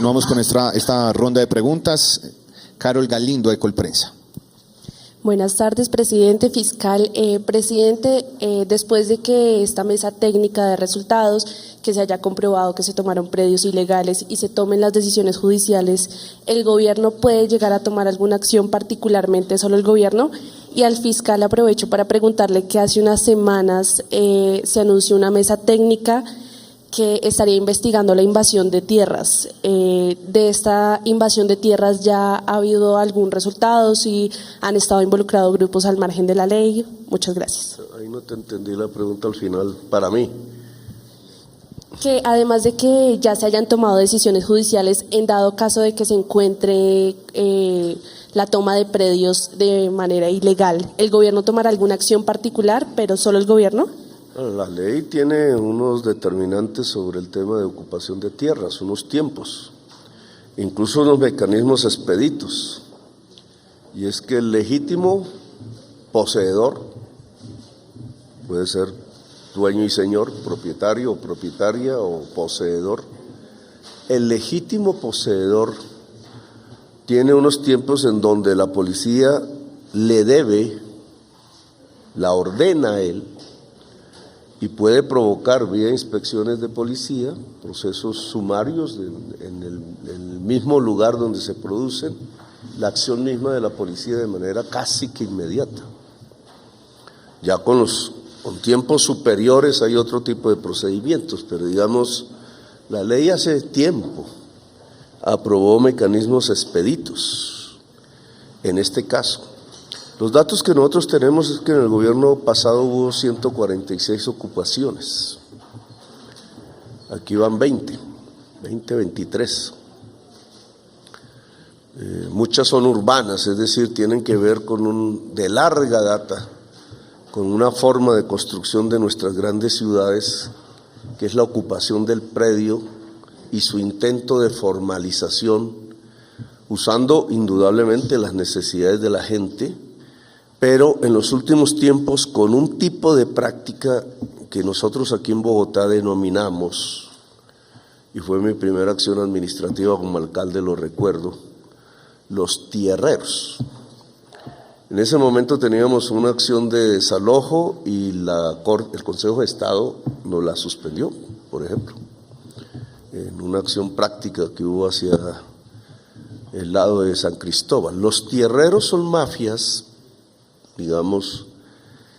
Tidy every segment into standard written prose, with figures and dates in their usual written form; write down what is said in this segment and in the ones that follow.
Continuamos con esta ronda de preguntas. Carol Galindo, de Colprensa. Buenas tardes, presidente, fiscal. Presidente, después de que esta mesa técnica de resultados, que se haya comprobado que se tomaron predios ilegales y se tomen las decisiones judiciales, ¿el gobierno puede llegar a tomar alguna acción, particularmente solo el gobierno? Y al fiscal aprovecho para preguntarle que hace unas semanas se anunció una mesa técnica que estaría investigando la invasión de tierras. De esta invasión de tierras, ¿ya ha habido algún resultado? ¿Si han estado involucrados grupos al margen de la ley? Muchas gracias. Ahí no te entendí la pregunta al final, para mí. Que además de que ya se hayan tomado decisiones judiciales, en dado caso de que se encuentre la toma de predios de manera ilegal, ¿el gobierno tomará alguna acción particular, pero solo el gobierno? La ley tiene unos determinantes sobre el tema de ocupación de tierras, unos tiempos, incluso unos mecanismos expeditos. Y es que el legítimo poseedor puede ser dueño y señor, propietario o propietaria o poseedor. El legítimo poseedor tiene unos tiempos en donde la policía le debe, la ordena a él, y puede provocar vía inspecciones de policía, procesos sumarios en el mismo lugar donde se producen, la acción misma de la policía de manera casi que inmediata. Ya con tiempos superiores hay otro tipo de procedimientos, pero digamos, la ley hace tiempo aprobó mecanismos expeditos en este caso. Los datos que nosotros tenemos es que en el gobierno pasado hubo 146 ocupaciones. Aquí van 23. Muchas son urbanas, es decir, tienen que ver de larga data, con una forma de construcción de nuestras grandes ciudades, que es la ocupación del predio y su intento de formalización, usando indudablemente las necesidades de la gente, pero en los últimos tiempos con un tipo de práctica que nosotros aquí en Bogotá denominamos, y fue mi primera acción administrativa como alcalde, lo recuerdo, los tierreros. En ese momento teníamos una acción de desalojo y el Consejo de Estado nos la suspendió, por ejemplo, en una acción práctica que hubo hacia el lado de San Cristóbal. Los tierreros son mafias, digamos,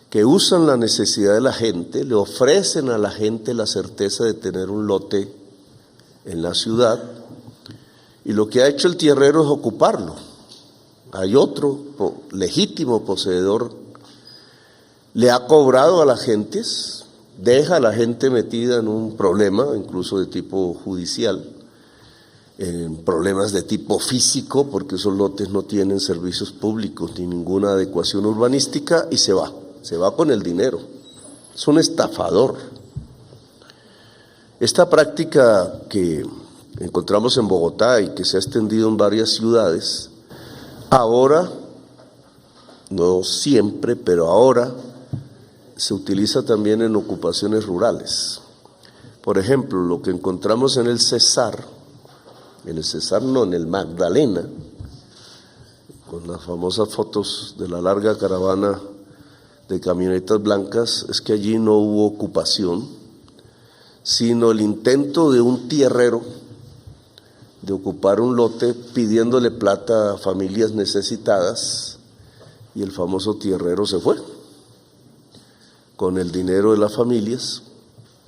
que usan la necesidad de la gente, le ofrecen a la gente la certeza de tener un lote en la ciudad, y lo que ha hecho el tierrero es ocuparlo. Hay otro legítimo poseedor, le ha cobrado a las gentes, deja a la gente metida en un problema, incluso de tipo judicial, en problemas de tipo físico, porque esos lotes no tienen servicios públicos ni ninguna adecuación urbanística, y se va con el dinero. Es un estafador. Esta práctica que encontramos en Bogotá y que se ha extendido en varias ciudades, ahora, no siempre, pero ahora se utiliza también en ocupaciones rurales. Por ejemplo, lo que encontramos en el Magdalena, con las famosas fotos de la larga caravana de camionetas blancas, es que allí no hubo ocupación, sino el intento de un tierrero de ocupar un lote pidiéndole plata a familias necesitadas, y el famoso tierrero se fue con el dinero de las familias,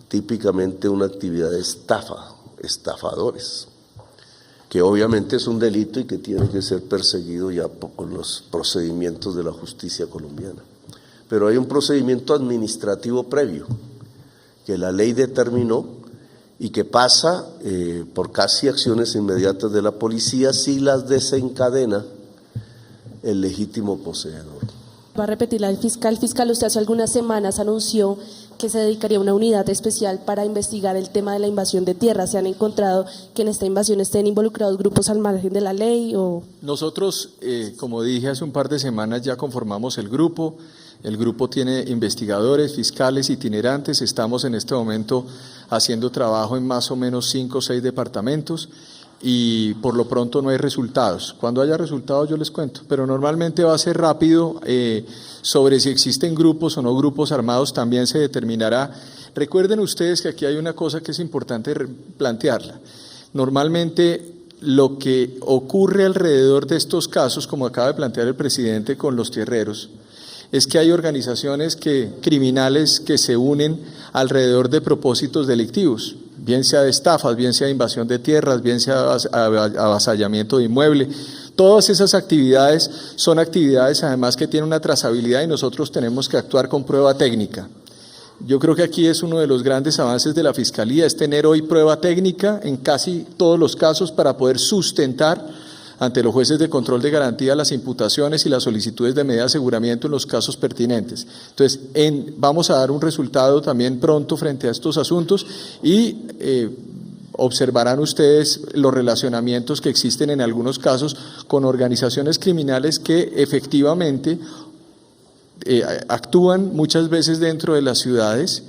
típicamente una actividad de estafa, estafadores, que obviamente es un delito y que tiene que ser perseguido ya con los procedimientos de la justicia colombiana. Pero hay un procedimiento administrativo previo que la ley determinó y que pasa por casi acciones inmediatas de la policía si las desencadena el legítimo poseedor. Va a repetir la del fiscal. Fiscal, usted hace algunas semanas anunció que se dedicaría a una unidad especial para investigar el tema de la invasión de tierras. ¿Se han encontrado que en esta invasión estén involucrados grupos al margen de la ley? Nosotros, como dije hace un par de semanas, ya conformamos el grupo. El grupo tiene investigadores, fiscales, itinerantes. Estamos en este momento haciendo trabajo en más o menos 5 o 6 departamentos y por lo pronto no hay resultados. Cuando haya resultados yo les cuento, pero normalmente va a ser rápido. Sobre si existen grupos o no grupos armados también se determinará. Recuerden ustedes que aquí hay una cosa que es importante plantearla. Normalmente lo que ocurre alrededor de estos casos, como acaba de plantear el presidente con los tierreros, es que hay organizaciones criminales que se unen alrededor de propósitos delictivos, bien sea de estafas, bien sea de invasión de tierras, bien sea avasallamiento de inmueble. Todas esas actividades son actividades además que tienen una trazabilidad y nosotros tenemos que actuar con prueba técnica. Yo creo que aquí es uno de los grandes avances de la Fiscalía, es tener hoy prueba técnica en casi todos los casos para poder sustentar ante los jueces de control de garantía las imputaciones y las solicitudes de medida de aseguramiento en los casos pertinentes. Entonces, vamos a dar un resultado también pronto frente a estos asuntos y observarán ustedes los relacionamientos que existen en algunos casos con organizaciones criminales que efectivamente actúan muchas veces dentro de las ciudades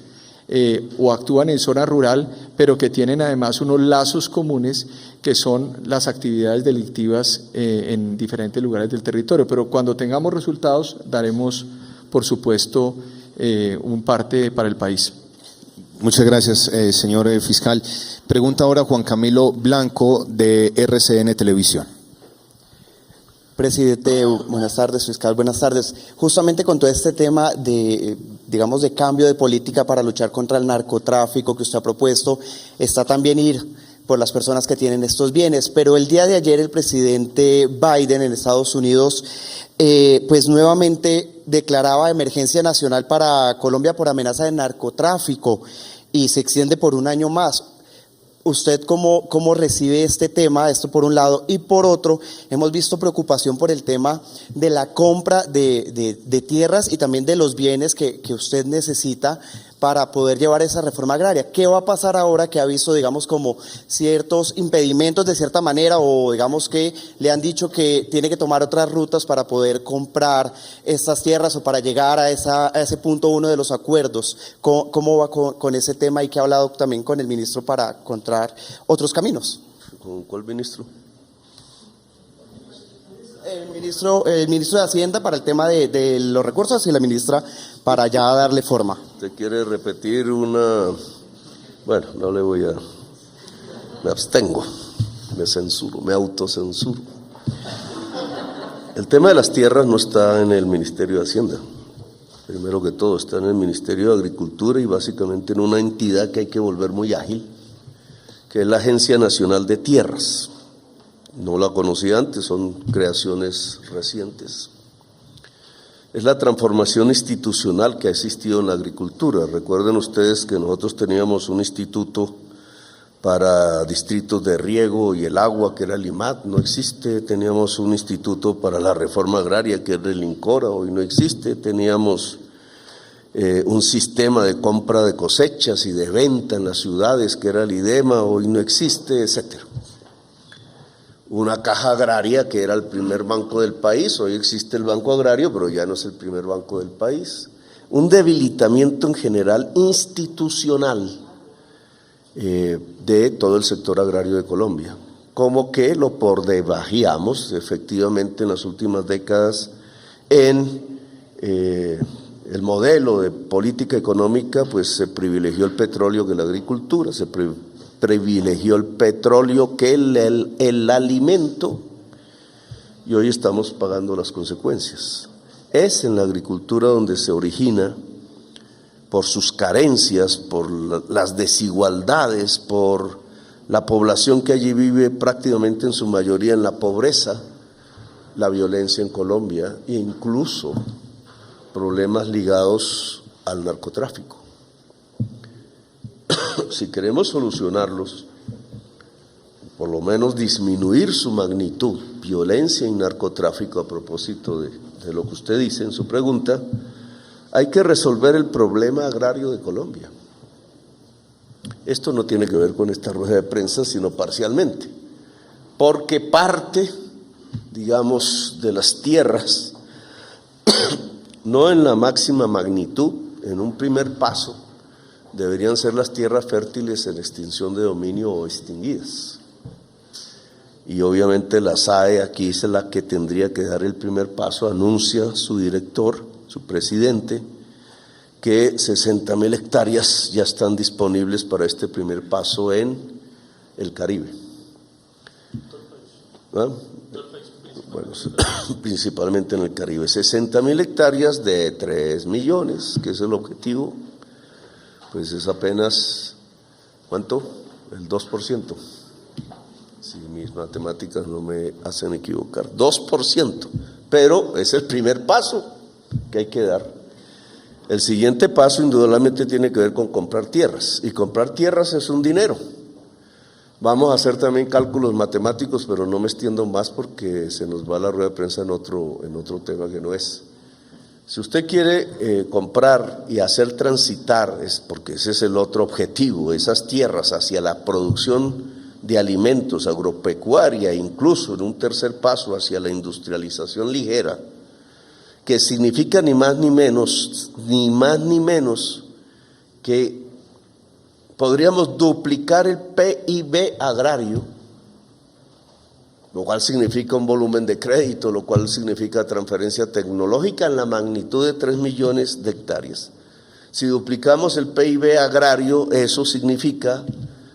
o actúan en zona rural, pero que tienen además unos lazos comunes que son las actividades delictivas en diferentes lugares del territorio. Pero cuando tengamos resultados daremos, por supuesto, un parte para el país. Muchas gracias, señor fiscal. Pregunta ahora Juan Camilo Blanco de RCN Televisión. Presidente, buenas tardes, fiscal, buenas tardes. Justamente con todo este tema de, digamos, de cambio de política para luchar contra el narcotráfico que usted ha propuesto, está también ir por las personas que tienen estos bienes. Pero el día de ayer el presidente Biden en Estados Unidos, pues nuevamente declaraba emergencia nacional para Colombia por amenaza de narcotráfico y se extiende por un año más. ¿Usted cómo recibe este tema? Esto por un lado. Y por otro, hemos visto preocupación por el tema de la compra de tierras y también de los bienes que usted necesita para poder llevar esa reforma agraria. ¿Qué va a pasar ahora que ha visto, digamos, como ciertos impedimentos de cierta manera o digamos que le han dicho que tiene que tomar otras rutas para poder comprar estas tierras o para llegar a ese punto uno de los acuerdos? ¿Cómo va con ese tema y que ha hablado también con el ministro para encontrar otros caminos? ¿Con cuál ministro? El ministro de Hacienda para el tema de los recursos y la ministra para ya darle forma. ¿Usted quiere repetir una? Bueno, no le voy a... Me abstengo, me censuro, me autocensuro. El tema de las tierras no está en el Ministerio de Hacienda. Primero que todo, está en el Ministerio de Agricultura y básicamente en una entidad que hay que volver muy ágil, que es la Agencia Nacional de Tierras. No la conocí antes, son creaciones recientes. Es la transformación institucional que ha existido en la agricultura. Recuerden ustedes que nosotros teníamos un instituto para distritos de riego y el agua, que era el IMAT, no existe. Teníamos un instituto para la reforma agraria, que era el INCORA, hoy no existe. Teníamos un sistema de compra de cosechas y de venta en las ciudades, que era el IDEMA, hoy no existe, etcétera. Una caja agraria que era el primer banco del país, hoy existe el Banco Agrario, pero ya no es el primer banco del país. Un debilitamiento en general institucional de todo el sector agrario de Colombia, como que lo pordebajeamos efectivamente en las últimas décadas en el modelo de política económica, pues se privilegió el petróleo que la agricultura, se privilegió el petróleo que el alimento, y hoy estamos pagando las consecuencias. Es en la agricultura donde se origina, por sus carencias, por las desigualdades, por la población que allí vive prácticamente en su mayoría en la pobreza, la violencia en Colombia e incluso problemas ligados al narcotráfico. Si queremos solucionarlos, por lo menos disminuir su magnitud, violencia y narcotráfico, a propósito de lo que usted dice en su pregunta, hay que resolver el problema agrario de Colombia. Esto no tiene que ver con esta rueda de prensa, sino parcialmente, porque parte, digamos, de las tierras, no en la máxima magnitud, en un primer paso, deberían ser las tierras fértiles en extinción de dominio o extinguidas. y obviamente la SAE aquí es la que tendría que dar el primer paso. Anuncia su director, su presidente, que 60.000 hectáreas ya están disponibles para este primer paso en el Caribe. ¿Ah? Bueno, principalmente en el Caribe. 60.000 hectáreas de 3 millones, que es el objetivo, pues es apenas, ¿cuánto? El 2%. Si mis matemáticas no me hacen equivocar, 2%, pero es el primer paso que hay que dar. El siguiente paso indudablemente tiene que ver con comprar tierras, y comprar tierras es un dinero. Vamos a hacer también cálculos matemáticos, pero no me extiendo más porque se nos va la rueda de prensa en otro tema que no es. Si usted quiere comprar y hacer transitar, es porque ese es el otro objetivo, esas tierras hacia la producción de alimentos, agropecuaria, incluso en un tercer paso hacia la industrialización ligera, que significa ni más ni menos que podríamos duplicar el PIB agrario, lo cual significa un volumen de crédito, lo cual significa transferencia tecnológica en la magnitud de 3 millones de hectáreas. Si duplicamos el PIB agrario, eso significa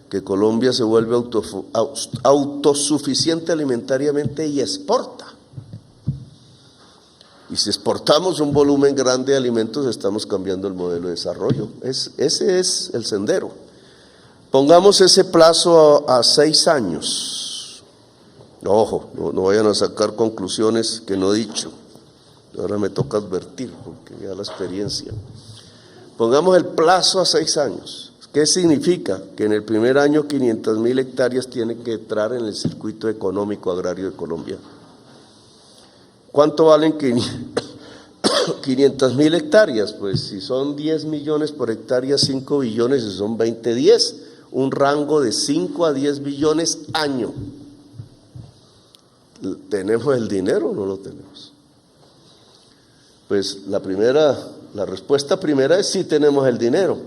que Colombia se vuelve autosuficiente alimentariamente y exporta. Y si exportamos un volumen grande de alimentos, estamos cambiando el modelo de desarrollo. Ese es el sendero. Pongamos ese plazo a 6 años. Ojo, no vayan a sacar conclusiones que no he dicho. Ahora me toca advertir, porque ya la experiencia. Pongamos el plazo a 6 años. ¿Qué significa? Que en el primer año 500.000 hectáreas tienen que entrar en el circuito económico agrario de Colombia. ¿Cuánto valen 500.000 hectáreas? Pues si son 10 millones por hectárea, 5 billones, si son 20, 10. Un rango de 5 a 10 billones año. ¿Tenemos el dinero o no lo tenemos? Pues la respuesta primera es sí tenemos el dinero,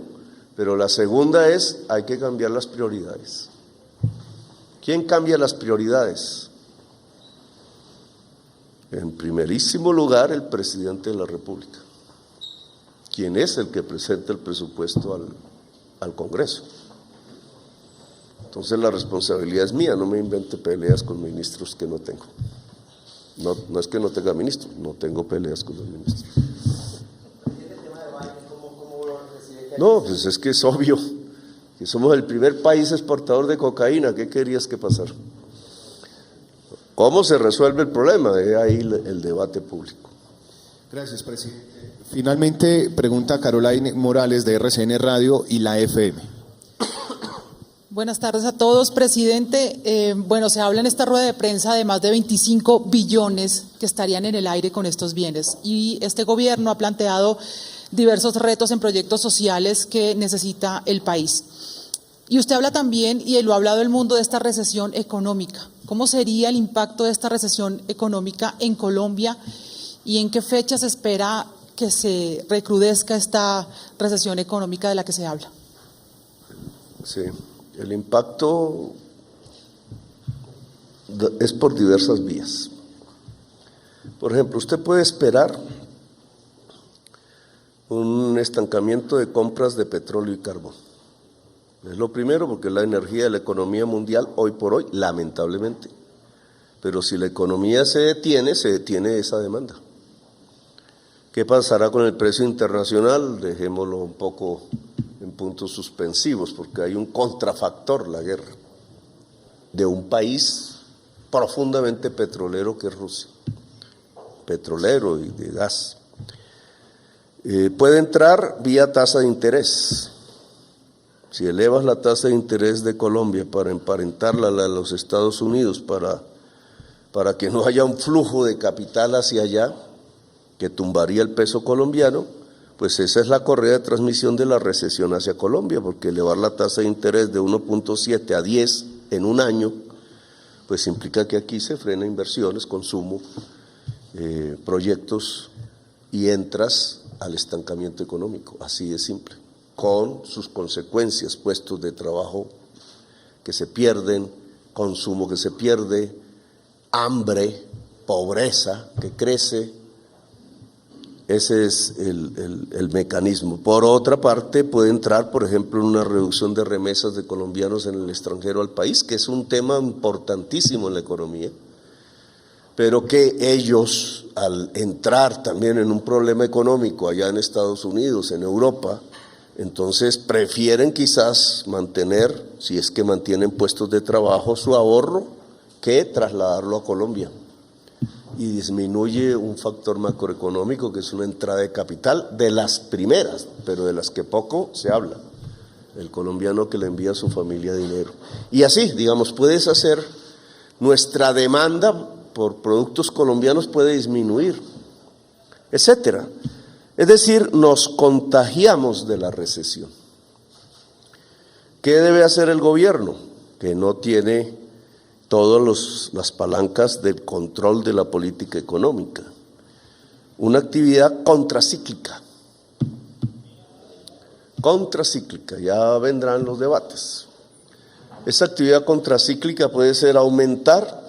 pero la segunda es hay que cambiar las prioridades. ¿Quién cambia las prioridades? En primerísimo lugar, el presidente de la República, quien es el que presenta el presupuesto al Congreso. Entonces la responsabilidad es mía, no me invente peleas con ministros que no tengo. No es que no tenga ministros, no tengo peleas con los ministros. No, pues es que es obvio que somos el primer país exportador de cocaína. ¿Qué querías que pasara? ¿Cómo se resuelve el problema? Ahí el debate público. Gracias, presidente. Finalmente, pregunta Caroline Morales de RCN Radio y la FM. Buenas tardes a todos, presidente. Bueno, se habla en esta rueda de prensa de más de 25 billones que estarían en el aire con estos bienes, y este gobierno ha planteado diversos retos en proyectos sociales que necesita el país. Y usted habla también, y lo ha hablado el mundo, de esta recesión económica. ¿Cómo sería el impacto de esta recesión económica en Colombia y en qué fecha se espera que se recrudezca esta recesión económica de la que se habla? Sí. El impacto es por diversas vías. Por ejemplo, usted puede esperar un estancamiento de compras de petróleo y carbón. Es lo primero, porque la energía de la economía mundial hoy por hoy, lamentablemente. Pero si la economía se detiene esa demanda. ¿Qué pasará con el precio internacional? Dejémoslo un poco en puntos suspensivos, porque hay un contrafactor, la guerra, de un país profundamente petrolero que es Rusia, petrolero y de gas. Puede entrar vía tasa de interés. Si elevas la tasa de interés de Colombia para emparentarla a la de los Estados Unidos, para que no haya un flujo de capital hacia allá, que tumbaría el peso colombiano, pues esa es la correa de transmisión de la recesión hacia Colombia, porque elevar la tasa de interés de 1.7 a 10 en un año, pues implica que aquí se frena inversiones, consumo, proyectos, y entras al estancamiento económico, así de simple, con sus consecuencias, puestos de trabajo que se pierden, consumo que se pierde, hambre, pobreza que crece. Ese es el mecanismo. Por otra parte, puede entrar, por ejemplo, en una reducción de remesas de colombianos en el extranjero al país, que es un tema importantísimo en la economía, pero que ellos, al entrar también en un problema económico allá en Estados Unidos, en Europa, entonces prefieren quizás mantener, si es que mantienen puestos de trabajo, su ahorro, que trasladarlo a Colombia. Y disminuye un factor macroeconómico que es una entrada de capital de las primeras, pero de las que poco se habla. El colombiano que le envía a su familia dinero. Y así, digamos, puedes hacer, nuestra demanda por productos colombianos puede disminuir, etcétera. Es decir, nos contagiamos de la recesión. ¿Qué debe hacer el gobierno? Que no tiene todas las palancas del control de la política económica. Una actividad contracíclica. Contracíclica, ya vendrán los debates. Esa actividad contracíclica puede ser aumentar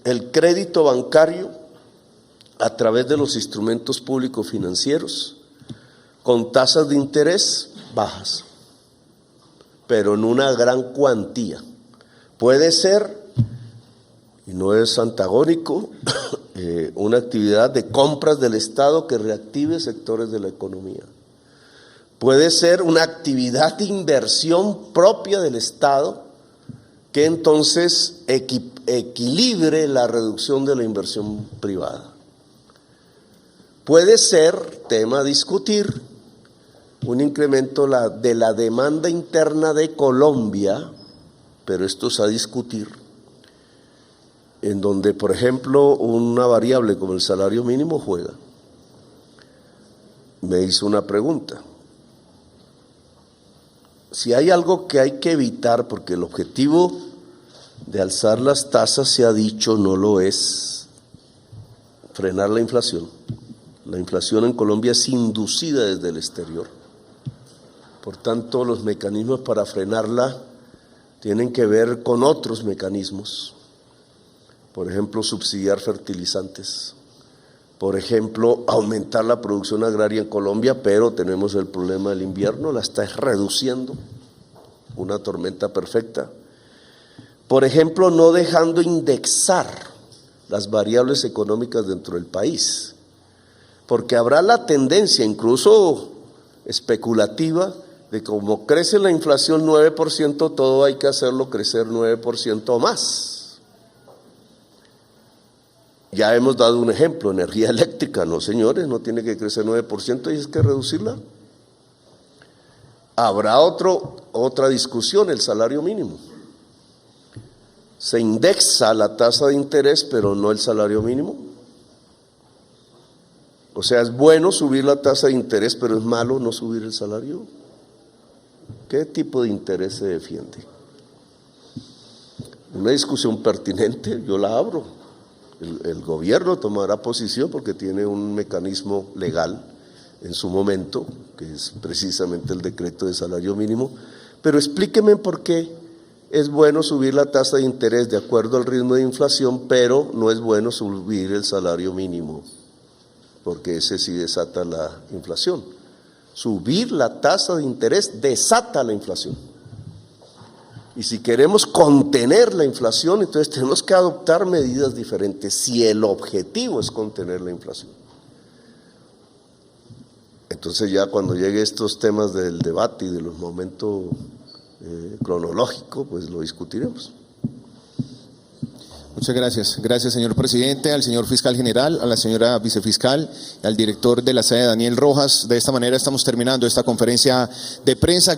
el crédito bancario a través de los instrumentos públicos financieros con tasas de interés bajas, pero en una gran cuantía. Puede ser, y no es antagónico, una actividad de compras del Estado que reactive sectores de la economía. Puede ser una actividad de inversión propia del Estado que entonces equilibre la reducción de la inversión privada. Puede ser, tema a discutir, un incremento de la demanda interna de Colombia, pero esto es a discutir, en donde, por ejemplo, una variable como el salario mínimo juega. Me hizo una pregunta. Si hay algo que hay que evitar, porque el objetivo de alzar las tasas, se ha dicho, no lo es frenar la inflación. La inflación en Colombia es inducida desde el exterior. Por tanto, los mecanismos para frenarla tienen que ver con otros mecanismos. Por ejemplo, subsidiar fertilizantes. Por ejemplo, aumentar la producción agraria en Colombia, pero tenemos el problema del invierno, la está reduciendo, una tormenta perfecta. Por ejemplo, no dejando indexar las variables económicas dentro del país, porque habrá la tendencia, incluso especulativa, de como crece la inflación 9%, todo hay que hacerlo crecer 9% o más. Ya hemos dado un ejemplo, energía eléctrica, no señores, no tiene que crecer 9% y es que reducirla. Habrá otra discusión, el salario mínimo. Se indexa la tasa de interés, pero no el salario mínimo. O sea, es bueno subir la tasa de interés, pero es malo no subir el salario. ¿Qué tipo de interés se defiende? Una discusión pertinente, yo la abro. El gobierno tomará posición porque tiene un mecanismo legal en su momento, que es precisamente el decreto de salario mínimo, pero explíqueme por qué es bueno subir la tasa de interés de acuerdo al ritmo de inflación, pero no es bueno subir el salario mínimo, porque ese sí desata la inflación. Subir la tasa de interés desata la inflación. Y si queremos contener la inflación, entonces tenemos que adoptar medidas diferentes, si el objetivo es contener la inflación. Entonces ya cuando llegue estos temas del debate y de los momentos cronológicos, pues lo discutiremos. Muchas gracias. Gracias, señor presidente, al señor fiscal general, a la señora vicefiscal, al director de la sede, Daniel Rojas. De esta manera estamos terminando esta conferencia de prensa.